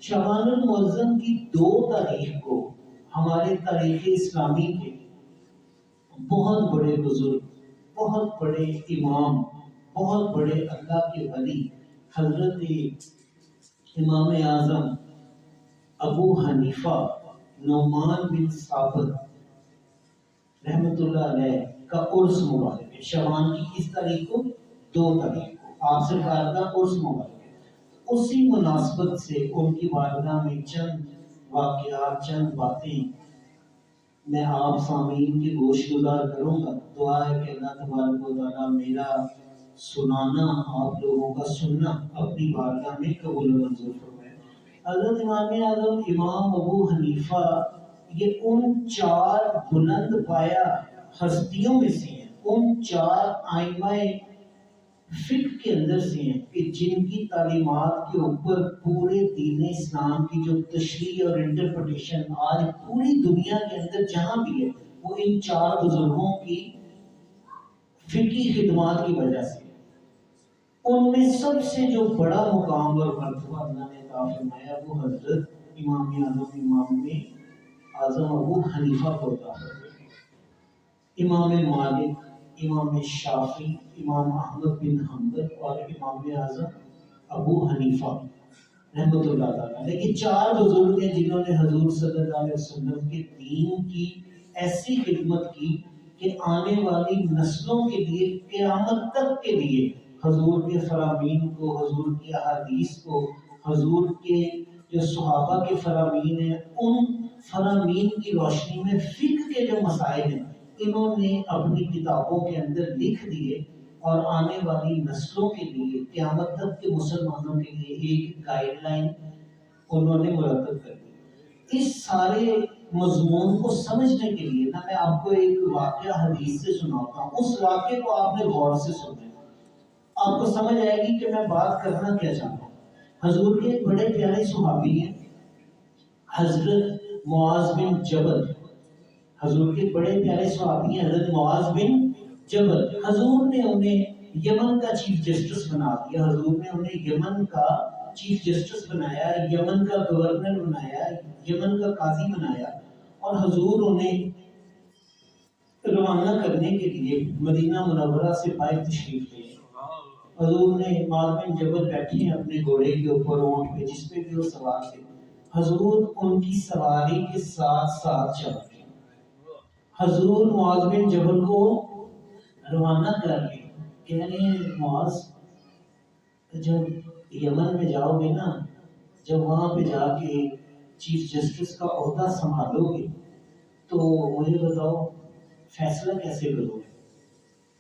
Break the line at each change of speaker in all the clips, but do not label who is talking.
شعبان المعظم کی 2 تاریخ کو ہمارے تاریخ اسلامی کے بہت بڑے بزرگ، بہت بڑے امام، بہت بڑے اللہ کے ولی حضرت امام اعظم ابو حنیفہ نعمان بن ثابت رحمۃ اللہ علیہ کا عرس مبارک ہے۔ شعبان کی کس تاریخ کو؟ 2 تاریخ کو آپ سرکار کا عرس مبارک ہے۔ اسی مناسبت سے ان کی بارگاہ میں چند واقعات، چند باتیں میں آپ سامعین کی گوش گزار کروں گا۔ دعا ہے کہ اللہ تبارک و تعالیٰ میرا سنانا، آپ لوگوں کا سننا اپنی بارگاہ میں قبول و منظور فرمائے۔ حضرت امام اعظم امام ابو حنیفہ یہ ان 4 بلند پایا ہستیوں میں سے ہیں، ان 4 آئمہ فقہ کے اندر سے ہیں کہ جن کی تعلیمات کے اوپر پورے دین اسلام کی جو تشریح اور انٹرپریٹیشن آج پوری دنیا کے اندر جہاں بھی ہے وہ ان 4 بزرگوں کی فقہی خدمات کی وجہ سے۔ ان میں سب سے جو بڑا مقام اور مرتبہ اللہ نے عطا فرمایا وہ حضرت امام اعظم امام اعظم ابو حنیفہ کو عطا فرمایا۔ امام مالک، امام شافعی، امام احمد بن حنبل اور امام اعظم ابو حنیفہ رحمۃ اللہ تعالیٰ، یہ 4 بزرگ ہیں جنہوں نے حضور صلی اللہ علیہ وسلم کے دین کی ایسی خدمت کی کہ آنے والی نسلوں کے لیے، قیامت تک کے لیے حضور کے فرامین کو، حضور کی احادیث کو، حضور کے جو صحابہ کے فرامین ہیں ان فرامین کی روشنی میں فقہ کے جو مسائل ہیں انہوں نے اپنی کتابوں کے اندر لکھ دیے اور آنے والی نسلوں کے لیے، قیامت تک کے مسلمانوں کے لیے ایک گائیڈ لائن انہوں نے مرتب کر دی۔ اس سارے مضمون کو سمجھنے کے لیے میں آپ کو ایک واقعہ حدیث سے سناتا ہوں۔ اس واقعے کو آپ نے غور سے سننا ہے، آپ کو سمجھ آئے گی کہ میں بات کرنا کیا چاہتا ہوں۔ حضور کے ایک بڑے پیارے صحابی ہیں حضرت معاذ بن جبل، حضور کے بڑے پیارے صحابی ہیں حضرت معاذ بن جبل۔ حضور نے انہیں یمن کا چیف جسٹس بنا دیا، حضور نے انہیں یمن کا چیف جسٹس بنایا، یمن کا گورنر بنایا، یمن کا قاضی بنایا، اور حضور انہیں روانہ کرنے کے لیے مدینہ منورہ سے باہر تشریف لے۔ حضور نے معاذ بن جبل بیٹھے ہیں اپنے گھوڑے کے اوپر، اونٹ پہ، جس پہ بھی وہ سوار تھے، حضور ان کی سواری کے ساتھ ساتھ چل رہے۔ حضور معاذ بن جبل کو روانہ کر رہے، کہہ رہے ہیں معاذ جب یمن میں جاؤ گے نا، جب وہاں پہ جا کے چیف جسٹس کا عہدہ سنبھالو گے تو مجھے بتاؤ فیصلہ کیسے کرو گے،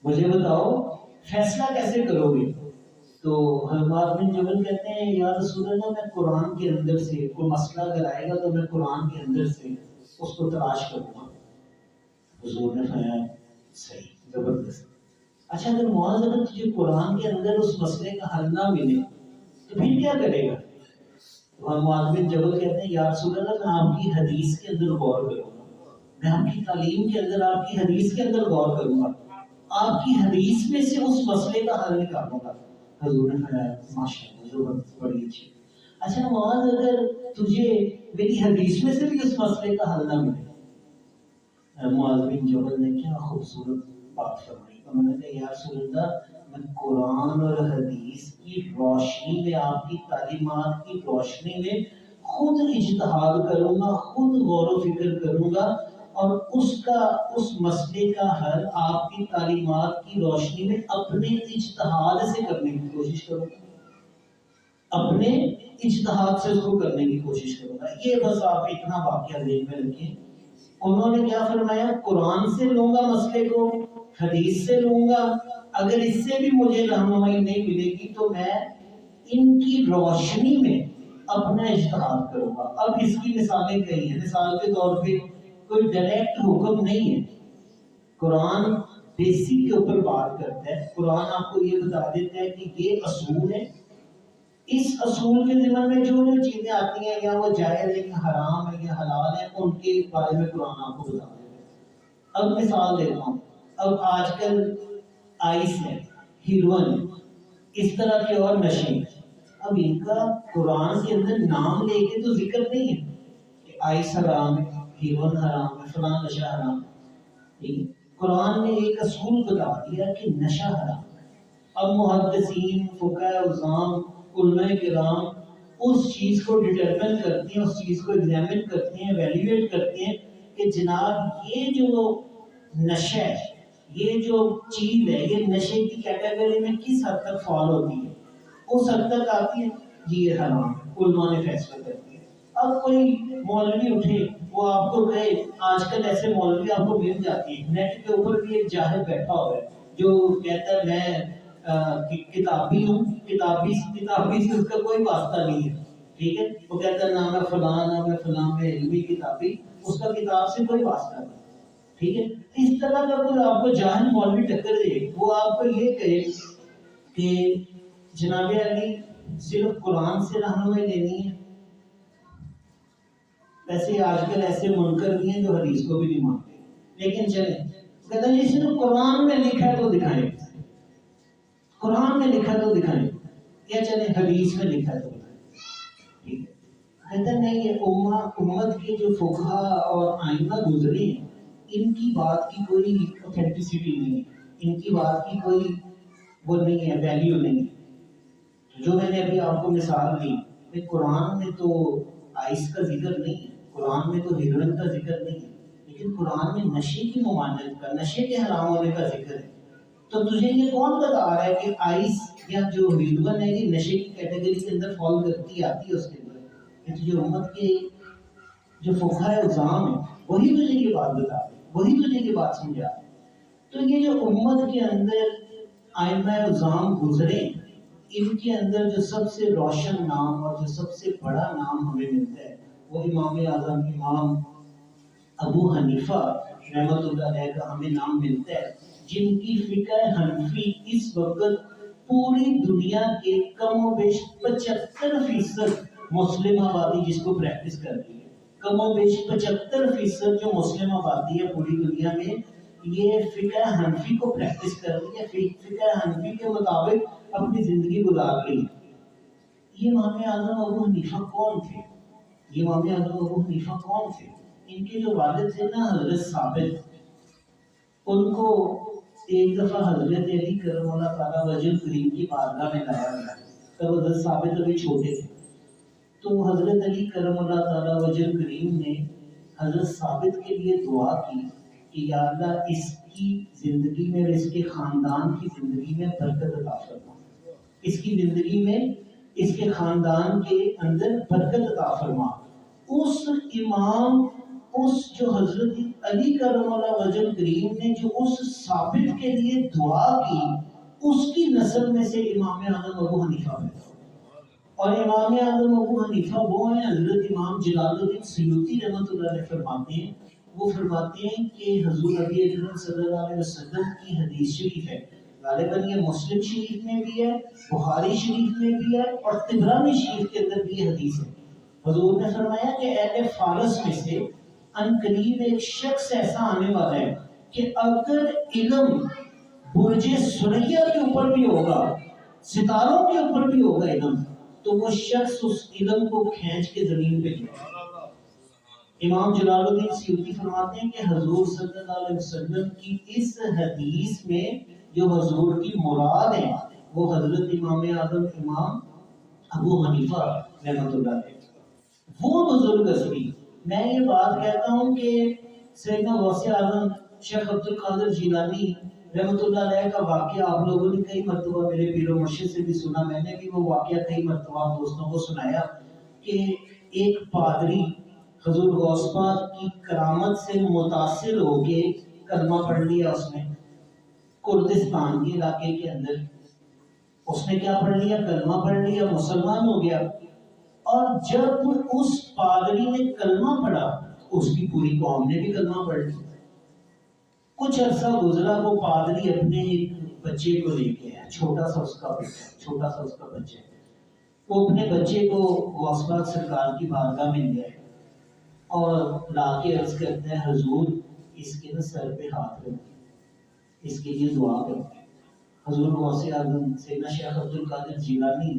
مجھے بتاؤ فیصلہ کیسے کرو گے؟ تو معاذ بن جبل کہتے ہیں یا رسول اللہ میں قرآن کے اندر سے کوئی مسئلہ اگر آئے گا تو میں قرآن کے اندر سے اس کو تلاش کروں گا۔ حضور نے فرمایا صحیح، زبردست۔ اچھا اگر معاذ اگر تجھے قرآن کے اندر اس مسئلے کا حل نہ ملے تو پھر کیا کرے گا؟ تو معاذ بن جبل کہتے ہیں یا رسول اللہ میں آپ کی حدیث کے اندر غور کروں گا، میں آپ کی تعلیم کے اندر، آپ کی حدیث کے اندر غور کروں گا، آپ کی حدیث میں سے اس مسئلے کا حل نکالوں گا۔ حضور نے فرمایا ماشاءاللہ زبردست، بڑی اچھی۔ اچھا معاذ اگر تجھے میری حدیث میں سے بھی اس مسئلے کا حل نہ ملے؟ معاذ بن جبل نے کیا خوبصورت بات فرمائی، انہوں نے کہا یا رسول اللہ میں قرآن اور حدیث کی روشنی میں، آپ کی تعلیمات کی روشنی میں خود اجتہاد کروں گا، خود غور و فکر کروں گا، اور اس مسئلے کا حل آپ کی تعلیمات کی روشنی میں اپنے اجتہاد سے کرنے کی کوشش کروں گا، اپنے اجتہاد سے اس کو کرنے کی کوشش کروں گا۔ یہ بس آپ اتنا واقعہ ذہن میں رکھیں۔ انہوں نے کیا فرمایا؟ قرآن سے لوں گا مسئلے کو، حدیث سے لوں گا، اگر اس سے بھی مجھے رہنمائی نہیں ملے گی تو میں ان کی روشنی میں اپنا اجتہاد کروں گا۔ اب اس کی مثالیں کئی ہیں، مثال کے طور پہ کوئی ڈائریکٹ حکم نہیں ہے، قرآن بیسک کے اوپر بات کرتا ہے، قرآن آپ کو یہ بتا دیتا ہے کہ یہ اصول ہے، اس اصول کے ضمن میں جو چیزیں آتی ہیں یا وہ جائز ہے یا حرام ہے یا حلال ہے ان کے بارے میں قرآن آپ کو بتا دیتا ہے۔ اب مثال دیتا ہوں، اب آج کل آئس ہے، ہیروئن ہے، اس طرح کے اور نشے ہیں۔ اب ان کا قرآن کے اندر نام لے کے تو ذکر نہیں ہے کہ آئس حرام ہے، ہیروئن حرام ہے، فلاں نشہ حرام ہے۔ قرآن نے ایک اصول بتا دیا کہ نشہ حرام ہے۔ اب محدثین، فقہ عظام، علماء کرام اس چیز کو ڈٹرمن کرتے ہیں، اس چیز کو ایگزامن کرتے ہیں، ایویلیویٹ کرتے ہیں کہ جناب یہ جو نشہ ہے، یہ جو چیز ہے، یہ نشے کی کیٹیگری میں کس حد تک فال ہوتی ہے، اس حد تک آتی ہے جی یہ حرام ہے، علماء نے فیصلہ کر دیا۔ اب کوئی مولوی اٹھے، وہ آپ کو کہے، آج کل ایسے مولوی آپ کو مل جاتی ہے، نیٹ کے اوپر بھی ایک جاہل بیٹھا ہوا ہے جو کہتا ہے میں کتابی ہوں، کتابی سے اس کا کوئی واسطہ نہیں ہے، ٹھیک ہے، وہ کہتا ہے نہ میں فلاں، نہ میں فلاں، میں علمی کتابی، اس کا کتاب سے کوئی واسطہ نہیں، ٹھیک ہے۔ اس طرح کا کوئی آپ کو جاہل مولوی ٹکر دے، وہ آپ کو یہ کہے کہ جناب علی صرف قرآن سے رہنمائی لینی ہے، ویسے آج کل ایسے منکر بھی ہیں جو حدیث کو بھی نہیں مانتے، لیکن چلیں کہتے ہیں صرف قرآن میں لکھا ہے تو دکھائیں، قرآن میں لکھا تو دکھائیں، یا چلیں حدیث میں لکھا تو دکھائیں، ٹھیک ہے۔ کہتے ہیں نہیں، یہ امت کے جو فقہا اور آئمہ گزرے ہیں، ان کی بات کی کوئی اوتھینٹسٹی نہیں ہے، ان کی بات کی کوئی وہ نہیں ہے، ویلیو نہیں ہے۔ جو میں نے ابھی آپ کو مثال دی کہ قرآن میں تو آئس کا ذکر نہیں ہے، قرآن میں تو ہیروئن کا ذکر نہیں ہے، لیکن قرآن میں نشے کی ممانعت کا، نشے کے حرام ہونے کا ذکر ہے۔ تو تجھے یہ کون بتا رہا ہے کہ آئس یا جو ہیروئن ہے یہ نشے کی کیٹیگری کے اندر فال کرتی آتی ہے اس کے اندر؟ کہ تجھے امت کے جو فقہاء عظام ہیں وہی تجھے یہ بات بتا رہے ہیں، وہی تجھے یہ بات سمجھا رہے ہیں۔ تو یہ جو امت کے اندر ائمہ عظام گزرے، ان کے اندر جو سب سے روشن نام اور جو سب سے بڑا نام ہمیں ملتا ہے وہ امام اعظم امام ابو حنیفہ رحمۃ اللہ علیہ کا ہمیں نام ملتا ہے، جن کی فقہ حنفی اس وقت پوری دنیا کے کم و بیش 75% مسلم آبادی جس کو پریکٹس کر رہی ہے، کم و بیش 75% جو مسلم آبادی ہے پوری دنیا میں، یہ فقہ حنفی کو پریکٹس کر رہی ہے، فقہ حنفی کے مطابق اپنی زندگی گزار رہی ہے۔ یہ امام اعظم ابو حنیفہ کون تھے؟ یہ امام اعظم ابو حنیفہ کون تھے؟ ان کے جو والد تھے نا حضرت ثابت، ان کو ایک دفعہ حضرت علی کرم اللہ تعالیٰ وجہ کریم کی بارگاہ میں لایا گیا، تب حضرت ثابت ابھی چھوٹے تھے، تو حضرت علی کرم اللہ تعالیٰ وجہ کریم نے حضرت ثابت کے لیے دعا کی کہ یا اللہ اس کی زندگی میں اور اس کے خاندان کی زندگی میں برکت عطا فرما، اس کی زندگی میں اس کے خاندان کے اندر برکت عطا فرما۔ اس امام، اس جو حضرت علی کرم اللہ وجہ کریم نے جو اس ثابت کے لیے دعا کی، اس کی نسل میں سے امام اعظم ابو حنیفہ پیدا ہوئے۔ اور امام اعظم ابو حنیفہ وہ ہیں، حضرت امام جلال الدین سیوطی رحمۃ اللہ علیہ فرماتے ہیں، وہ فرماتے ہیں کہ حضور نبی اکرم صلی اللہ علیہ وسلم کی حدیث شریف ہے، غالباً یہ مسلم شریف میں بھی ہے، بخاری شریف میں بھی ہے، اور طبرانی شریف کے اندر بھی یہ حدیث ہے۔ حضور نے فرمایا کہ اہل فارس میں سے ان قریب ایک شخص ایسا آنے والا ہے کہ اگر علم برج سریا کے اوپر بھی ہوگا، ستاروں کے اوپر بھی ہوگا علم، تو وہ شخص اس علم کو کھینچ کے زمین پہ گرے۔ امام جلال الدین سیوطی فرماتے ہیں کہ حضور صلی اللہ علیہ وسلم کی اس حدیث میں جو حضور کی مراد ہے وہ حضرت امام اعظم امام ابو حنیفہ رحمۃ اللہ علیہ وہ بزرگ اصلی۔ میں یہ بات کہتا ہوں کہ سیدنا غوث اعظم شیخ عبد القادر جیلانی رحمۃ اللہ علیہ کا واقعہ آپ لوگوں نے کئی مرتبہ میرے پیر و مرشد سے بھی سنا، میں نے بھی وہ واقعہ کئی مرتبہ دوستوں کو سنایا کہ ایک پادری حضور غوث پاک کی کرامت سے متاثر ہو کے کلمہ پڑھ لیا اس نے، کردستان کے علاقے کے اندر اس نے کیا پڑھ لیا؟ کلمہ پڑھ لیا، مسلمان ہو گیا۔ اور جب اس پادری نے کلمہ پڑھا اس کی پوری قوم نے بھی کلمہ پڑھ لیا۔ کچھ عرصہ گزرا، وہ پادری اپنے ایک بچے کو لے کے آیا، چھوٹا سا اس کا بچہ، وہ اپنے بچے کو غوث پاک سرکار کی بارگاہ میں لے آئے اور لا کے عرض کرتے ہیں حضور اس کے سر پہ ہاتھ رکھیں، اس کے لیے دعا کرتے ہیں۔ حضور غوث اعظم سیدنا شیخ عبد القادر جیلانی